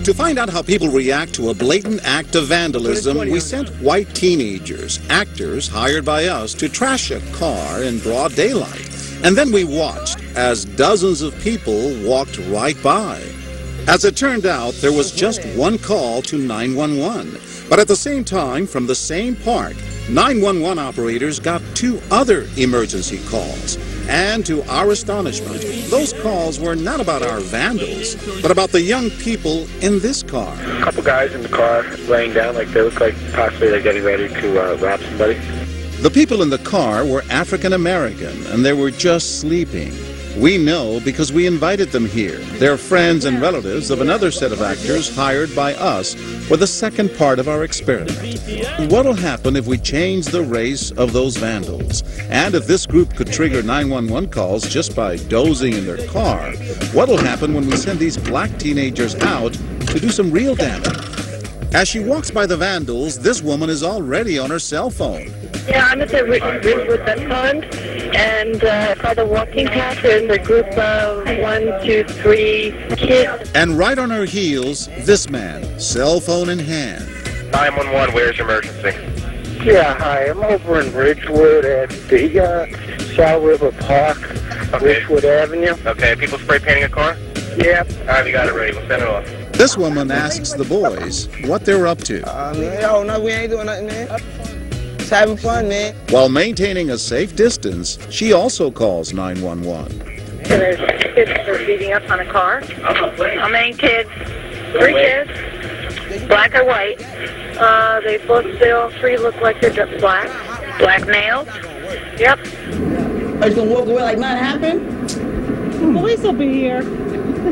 To find out how people react to a blatant act of vandalism, we sent white teenagers, actors hired by us, to trash a car in broad daylight. And then we watched as dozens of people walked right by. As it turned out, there was just one call to 911. But at the same time, from the same park, 911 operators got 2 other emergency calls. And to our astonishment, those calls were not about our vandals, but about the young people in this car. A couple guys in the car laying down like they look like possibly they're getting ready to rob somebody. The people in the car were African American, and they were just sleeping. We know because we invited them here. They're friends and relatives of another set of actors hired by us for the second part of our experiment. What'll happen if we change the race of those vandals? And if this group could trigger 911 calls just by dozing in their car, what'll happen when we send these black teenagers out to do some real damage? As she walks by the vandals, this woman is already on her cell phone. Yeah, I'm at the Ridgewood Vet Fund, and by the walking path, there's a group of 1, 2, 3 kids. And right on her heels, this man, cell phone in hand. 911, where's your emergency? Yeah, hi, I'm over in Ridgewood at the South River Park, Ridgewood Avenue. Okay, people spray painting a car? Yep. All right, we got it ready. We'll send it off. This woman asks the boys what they're up to. No, we ain't doing nothing, man. Just having fun, man. While maintaining a safe distance, she also calls 911. There's kids that are beating up on a car. How many kids? 3 kids, black or white. They all 3 look like they're just black. Black males. Yep. Are you gonna walk away like nothing happened? The police will be here.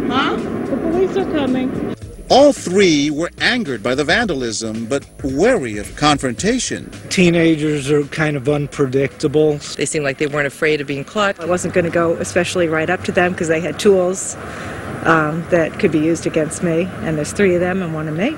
Huh? The police are coming. All 3 were angered by the vandalism, but wary of confrontation. Teenagers are kind of unpredictable. They seemed like they weren't afraid of being caught. I wasn't going to go especially right up to them because they had tools that could be used against me, and there's 3 of them and 1 of me.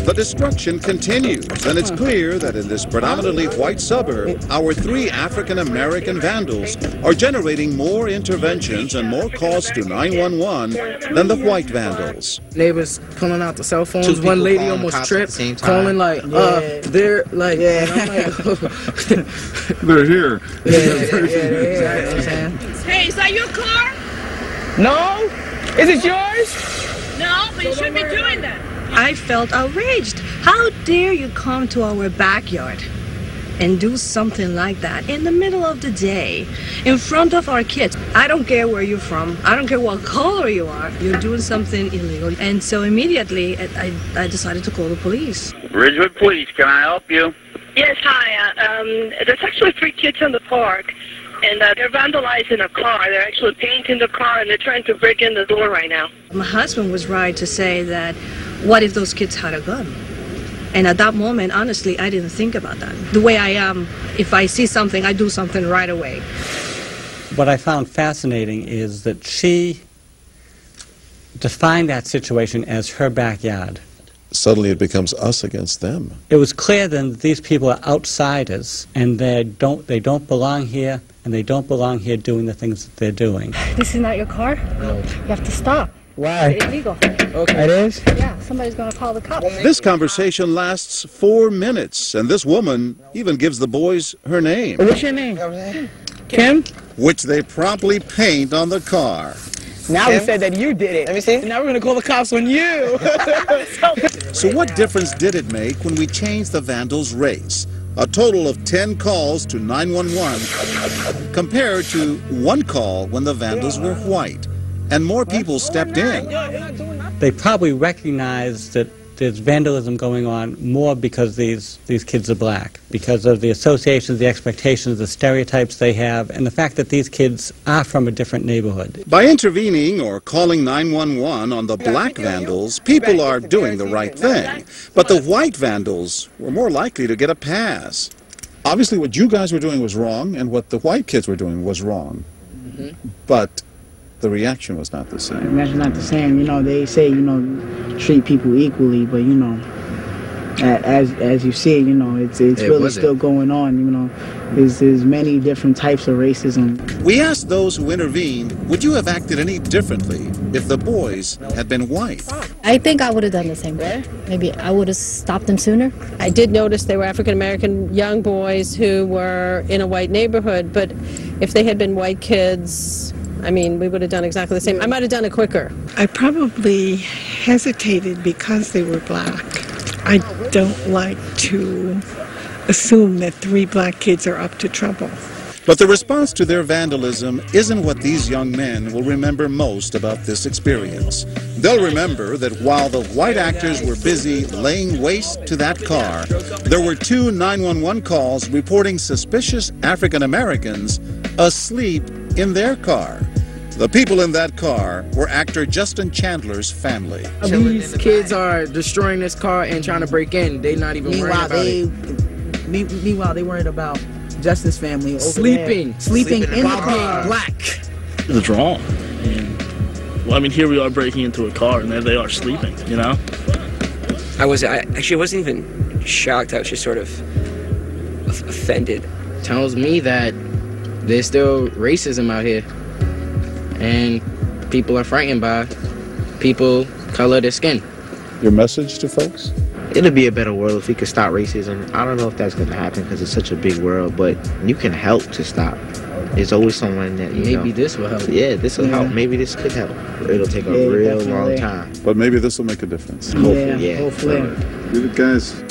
The destruction continues, and it's clear that in this predominantly white suburb, our 3 African-American vandals are generating more interventions and more calls to 911 than the white vandals. Neighbors pulling out the cell phones. One lady almost tripped, calling like, they're like, yeah. They're here. Hey, is that your car? No? Is it yours? No, but you shouldn't be doing that. I felt outraged. How dare you come to our backyard and do something like that in the middle of the day in front of our kids? I don't care where you're from. I don't care what color you are. You're doing something illegal. And so immediately I decided to call the police. Ridgewood Police, can I help you? Yes, hi. There's actually 3 kids in the park, and they're vandalizing a car. They're actually painting the car, and they're trying to break in the door right now. My husband was right to say that, what if those kids had a gun? And at that moment, honestly, I didn't think about that. The way I am, if I see something, I do something right away. What I found fascinating is that she defined that situation as her backyard. Suddenly it becomes us against them. It was clear then that these people are outsiders, and they don't belong here, and they don't belong here doing the things that they're doing. This is not your car? No. You have to stop. Why? It's illegal. Okay. It is? Yeah, somebody's going to call the cops. This conversation lasts 4 minutes, and this woman even gives the boys her name. What's your name? Kim? Which they promptly paint on the car. Now we said that you did it. Let me see. Now we're going to call the cops on you. So what difference did it make when we changed the vandals' race? A total of 10 calls to 911 compared to 1 call when the vandals were white. And more people stepped in. They probably recognize that there's vandalism going on more because these kids are black, because of the associations, the expectations, the stereotypes they have, and the fact that these kids are from a different neighborhood. By intervening or calling 911 on the black vandals, people are doing the right thing. But the white vandals were more likely to get a pass. Obviously what you guys were doing was wrong, and what the white kids were doing was wrong. But the reaction was not the same. That's not the same. You know, they say, you know, treat people equally, but, you know, as you see, you know, it's really still going on. You know, there's many different types of racism. We asked those who intervened, would you have acted any differently if the boys had been white? I think I would have done the same way. Maybe I would have stopped them sooner. I did notice they were African-American young boys who were in a white neighborhood, but if they had been white kids, I mean, we would have done exactly the same. I might have done it quicker. I probably hesitated because they were black. I don't like to assume that 3 black kids are up to trouble. But the response to their vandalism isn't what these young men will remember most about this experience. They'll remember that while the white actors were busy laying waste to that car, there were 2 911 calls reporting suspicious African Americans asleep in their car. The people in that car were actor Justin Chandler's family. These kids are destroying this car and trying to break in. They're not even worried about it. Meanwhile, they worried about Justin's family over sleeping in the car. Black. It's wrong. Well, I mean, here we are breaking into a car, and there they are sleeping. You know. I actually wasn't even shocked. I was just sort of offended. Tells me that there's still racism out here, and people are frightened by people color their skin. Your message to folks? It'll be a better world if we could stop racism. I don't know if that's going to happen because it's such a big world, but you can help to stop. There's always someone that, you know. Maybe this will help. Yeah, this will help. Maybe this could help. It'll take a real long time. But maybe this will make a difference. Hopefully, yeah. Hopefully. Guys.